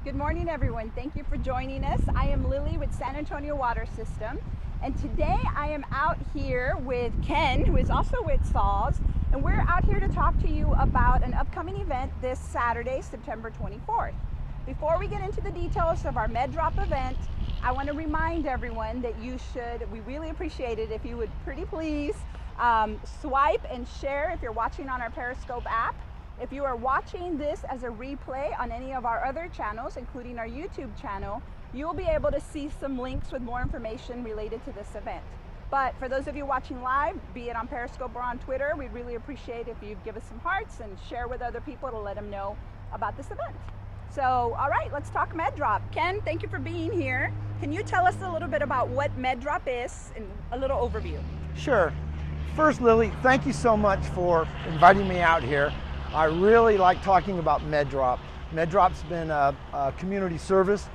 Good morning, everyone. Thank you for joining us. I am Lily with San Antonio Water System, and today I am out here with Ken, who is also with SAWS, and we're out here to talk to you about an upcoming event this Saturday, September 24th. Before we get into the details of our MedDrop event, I want to remind everyone that we really appreciate it if you would pretty please swipe and share if you're watching on our Periscope app. If you are watching this as a replay on any of our other channels, including our YouTube channel, you will be able to see some links with more information related to this event. But for those of you watching live, be it on Periscope or on Twitter, we'd really appreciate if you'd give us some hearts and share with other people to let them know about this event. So, all right, let's talk MedDrop. Ken, thank you for being here. Can you tell us a little bit about what MedDrop is and a little overview? Sure. First, Lily, thank you so much for inviting me out here. I really like talking about MedDrop. MedDrop's been a community service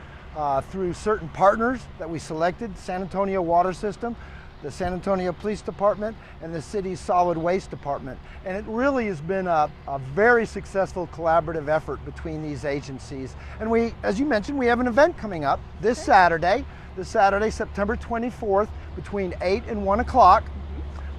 through certain partners that we selected, San Antonio Water System, the San Antonio Police Department, and the city's Solid Waste Department. And it really has been a very successful collaborative effort between these agencies. And we, as you mentioned, we have an event coming up this Saturday, September 24th, between 8 and 1 o'clock,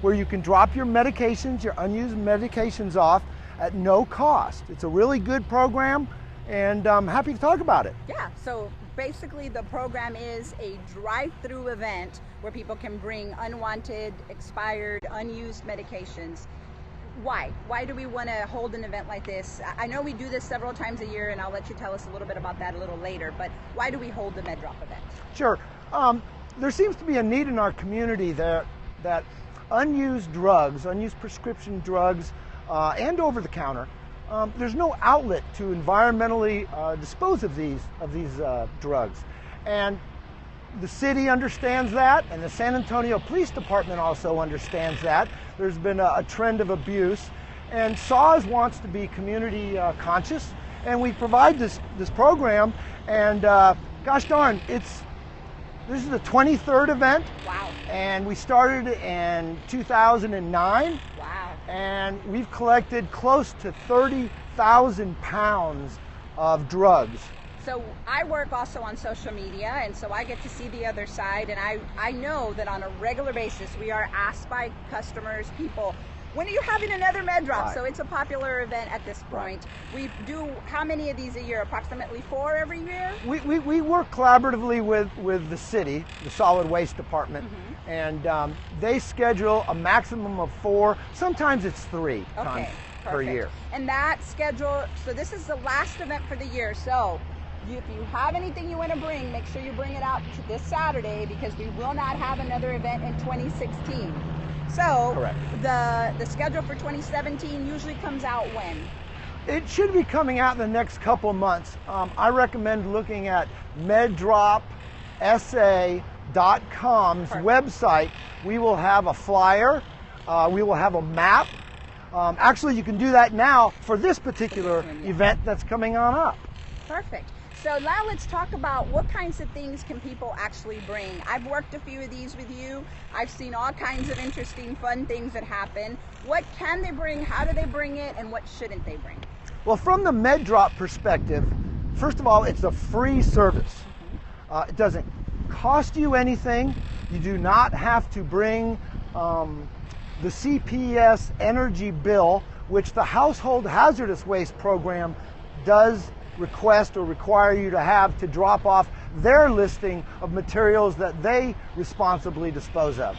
where you can drop your medications, your unused medications off at no cost. It's a really good program, and I'm happy to talk about it. Yeah, so basically the program is a drive-through event where people can bring unwanted, expired, unused medications. Why? Why do we want to hold an event like this? I know we do this several times a year, and I'll let you tell us a little bit about that a little later, but why do we hold the MedDrop event? Sure. There seems to be a need in our community that unused drugs, unused prescription drugs, and over-the-counter, there's no outlet to environmentally dispose of these drugs. And the city understands that, and the San Antonio Police Department also understands that. There's been a trend of abuse, and SAWS wants to be community conscious, and we provide this program, and gosh darn, this is the 23rd event. Wow. And we started in 2009. Wow. And we've collected close to 30,000 pounds of drugs. So I work also on social media, and so I get to see the other side, and I know that on a regular basis we are asked by customers, people, when are you having another MedDrop? Right. So it's a popular event at this point. Right. We do how many of these a year? Approximately 4 every year? We work collaboratively with the city, the Solid Waste Department, and they schedule a maximum of 4, sometimes it's 3 times per year. And that schedule, so this is the last event for the year, so if you have anything you want to bring, make sure you bring it out to this Saturday, because we will not have another event in 2016. So the schedule for 2017 usually comes out when? It should be coming out in the next couple months. I recommend looking at MedDropSA.com's website. We will have a flyer, we will have a map. Actually, you can do that now for this particular event that's coming on up. Perfect. So now let's talk about what kinds of things can people actually bring. I've worked a few of these with you. I've seen all kinds of interesting, fun things that happen. What can they bring? How do they bring it? And what shouldn't they bring? Well, from the MedDrop perspective, first of all, it's a free service. It doesn't cost you anything. You do not have to bring the CPS energy bill, which the Household Hazardous Waste Program does request or require you to have to drop off their listing of materials that they responsibly dispose of.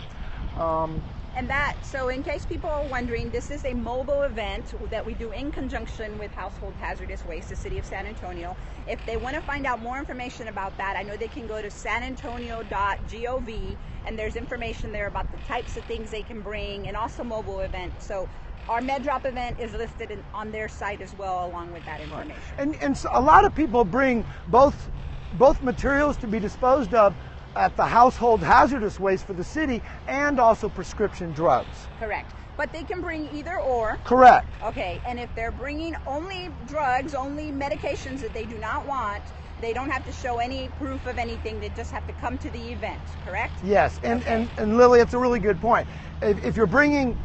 So in case people are wondering, this is a mobile event that we do in conjunction with Household Hazardous Waste, the City of San Antonio. If they want to find out more information about that, I know they can go to sanantonio.gov, and there's information there about the types of things they can bring, and also mobile event. So our MedDrop event is listed on their site as well, along with that information. And so a lot of people bring both materials to be disposed of at the household hazardous waste for the city, and also prescription drugs. Correct. But they can bring either or. Correct. Okay, and if they're bringing only drugs, only medications that they do not want, they don't have to show any proof of anything. They just have to come to the event, correct? Yes, and Lily, it's a really good point. If you're bringing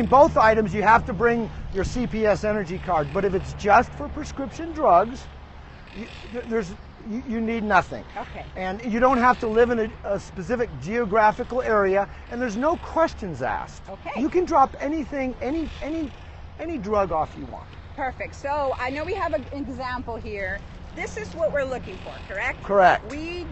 both items, you have to bring your CPS energy card. But if it's just for prescription drugs, you need nothing. Okay. And you don't have to live in a specific geographical area, and there's no questions asked. Okay. You can drop anything, any drug off you want. Perfect. So I know we have an example here. This is what we're looking for, correct? Correct. We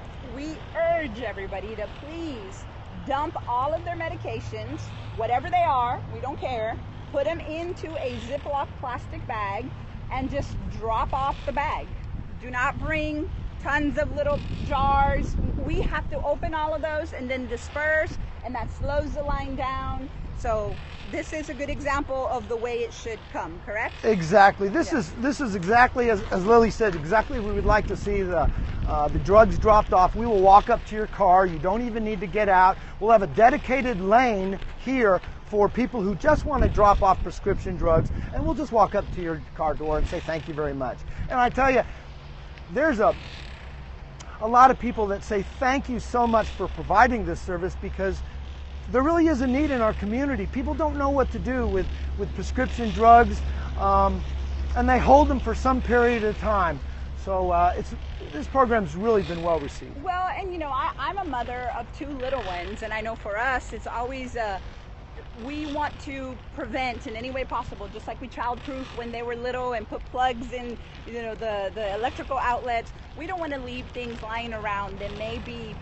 urge everybody to please dump all of their medications, whatever they are, we don't care, put them into a Ziploc plastic bag and just drop off the bag. Do not bring tons of little jars. We have to open all of those and then disperse, and that slows the line down. So this is a good example of the way it should come, correct? Exactly. This is exactly as Lily said, exactly we would like to see the drugs dropped off. We will walk up to your car. You don't even need to get out. We'll have a dedicated lane here for people who just want to drop off prescription drugs, and we'll just walk up to your car door and say thank you very much. And I tell you, there's a lot of people that say thank you so much for providing this service, because there really is a need in our community. People don't know what to do with prescription drugs, and they hold them for some period of time. So this program's really been well received. Well, and you know, I'm a mother of 2 little ones, and I know for us it's always we want to prevent in any way possible, just like we childproof when they were little and put plugs in, you know, the electrical outlets. We don't want to leave things lying around that may be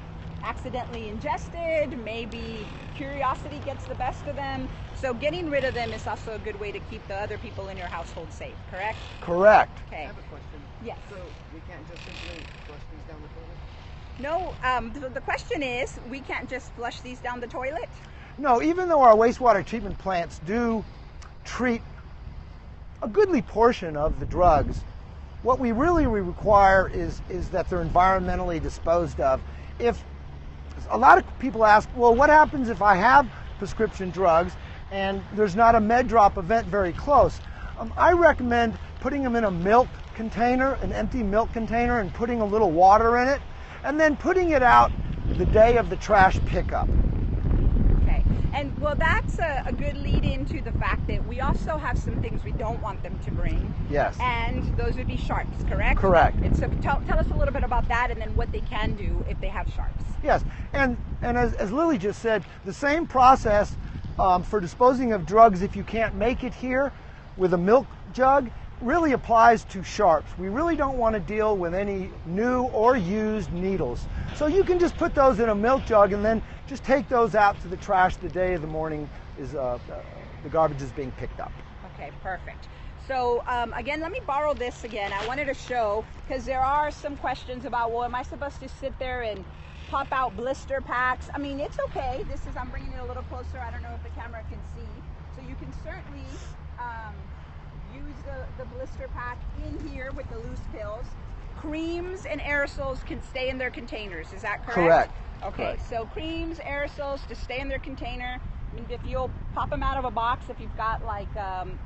accidentally ingested, maybe curiosity gets the best of them. So getting rid of them is also a good way to keep the other people in your household safe, correct? Correct. Okay. I have a question. Yes. So we can't just simply flush these down the toilet? No, the question is, we can't just flush these down the toilet? No, even though our wastewater treatment plants do treat a goodly portion of the drugs, what we really require is that they're environmentally disposed of. If a lot of people ask, well, what happens if I have prescription drugs and there's not a MedDrop event very close? I recommend putting them in a milk container, an empty milk container, and putting a little water in it, and then putting it out the day of the trash pickup. Okay, and well, that's a good lead into the fact that we also have some things we don't want them to bring. Yes. And those would be sharps, correct? Correct. And so tell us a little bit about that, and then what they can do if they have sharps. Yes, and as Lily just said, the same process for disposing of drugs if you can't make it here with a milk jug really applies to sharps. We really don't want to deal with any new or used needles. So you can just put those in a milk jug and then just take those out to the trash the day of the morning is the garbage is being picked up. Okay, perfect. So again, let me borrow this again. I wanted to show, because there are some questions about, well, am I supposed to sit there and pop out blister packs? I mean, it's okay. I'm bringing it a little closer. I don't know if the camera can see. So you can certainly use the blister pack in here with the loose pills. Creams and aerosols can stay in their containers. Is that correct? Correct. Okay, Correct. so creams, aerosols to stay in their container. I mean, if you'll pop them out of a box, if you've got like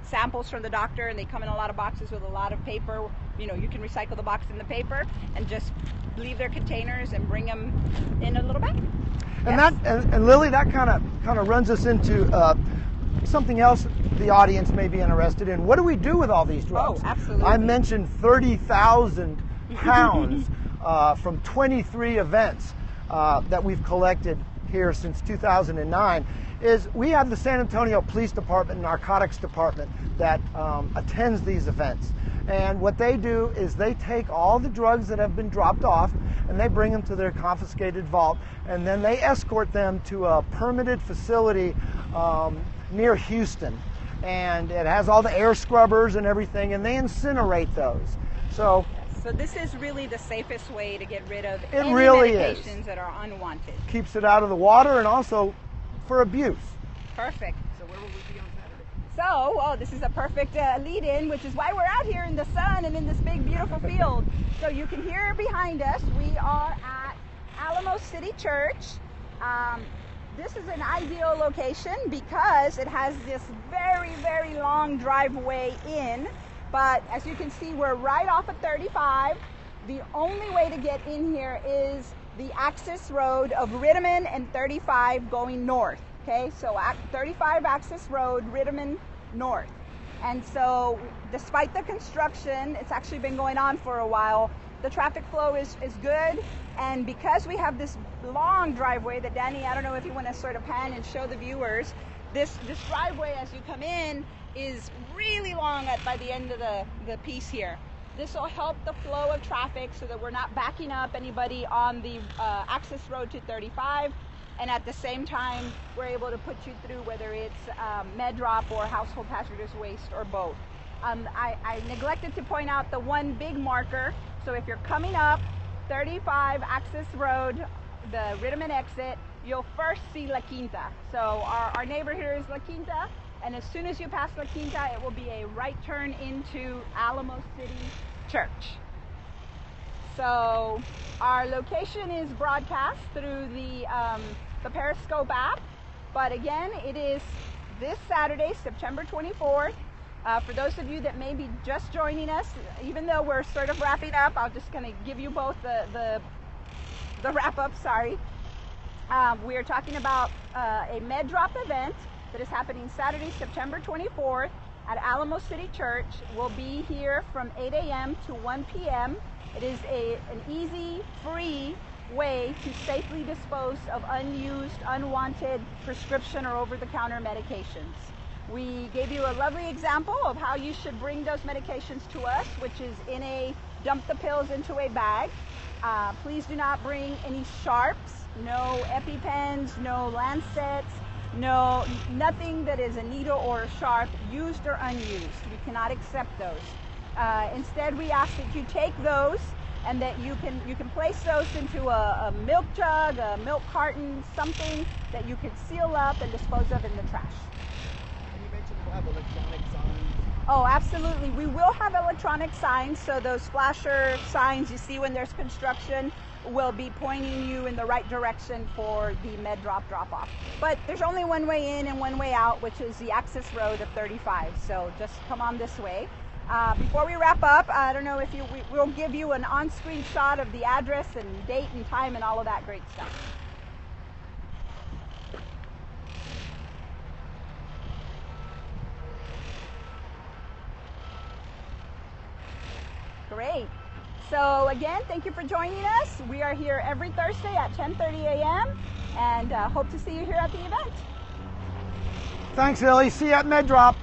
samples from the doctor and they come in a lot of boxes with a lot of paper, you know, you can recycle the box in the paper and just leave their containers and bring them in a little bag. And Yes. and Lily, that kind of runs us into something else the audience may be interested in. What do we do with all these drugs? Oh, absolutely. I mentioned 30,000 pounds from 23 events that we've collected here since 2009. We have the San Antonio Police Department Narcotics Department that attends these events. And what they do is they take all the drugs that have been dropped off and they bring them to their confiscated vault, and then they escort them to a permitted facility near Houston. And it has all the air scrubbers and everything, and they incinerate those. So this is really the safest way to get rid of It any really medications is. that are unwanted. keeps it out of the water and also for abuse. Perfect. So where will we be on Saturday? So, this is a perfect lead-in, which is why we're out here in the sun and in this big, beautiful field. So you can hear behind us, we are at Alamo City Church. This is an ideal location because it has this very, very long driveway in. But as you can see, we're right off of 35. The only way to get in here is the access road of Rittiman and 35 going north. Okay, so at 35 access road, Rittiman north. And so despite the construction, it's actually been going on for a while, the traffic flow is good, and because we have this long driveway that Danny, I don't know if you want to sort of pan and show the viewers, this driveway as you come in is really long by the end of the piece here. This will help the flow of traffic so that we're not backing up anybody on the access road to 35, and at the same time we're able to put you through whether it's MedDrop or household hazardous waste or both. I neglected to point out the one big marker. So if you're coming up 35 access road, the Ritterman exit, you'll first see La Quinta. So our neighbor here is La Quinta, and as soon as you pass La Quinta, it will be a right turn into Alamo City Church. So our location is broadcast through the Periscope app, but again, it is this Saturday, September 24th. For those of you that may be just joining us, even though we're sort of wrapping up, I'm just going to give you both the wrap-up, sorry. We are talking about a MedDrop event that is happening Saturday, September 24th at Alamo City Church. We'll be here from 8 a.m. to 1 p.m. It is an easy, free way to safely dispose of unused, unwanted prescription or over-the-counter medications. We gave you a lovely example of how you should bring those medications to us, which is dump the pills into a bag. Please do not bring any sharps, no EpiPens, no Lancets, nothing that is a needle or a sharp, used or unused. We cannot accept those. Instead, we ask that you take those and that you can place those into a milk jug, a milk carton, something that you can seal up and dispose of in the trash. We'll have electronic signs. Oh, absolutely. We will have electronic signs, so those flasher signs you see when there's construction will be pointing you in the right direction for the MedDrop drop-off. But there's only one way in and one way out, which is the access road of 35, so just come on this way. Before we wrap up, I don't know if we'll give you an on-screen shot of the address and date and time and all of that great stuff. Great. So again, thank you for joining us. We are here every Thursday at 10:30 a.m. and hope to see you here at the event. Thanks, Lily. See you at MedDrop.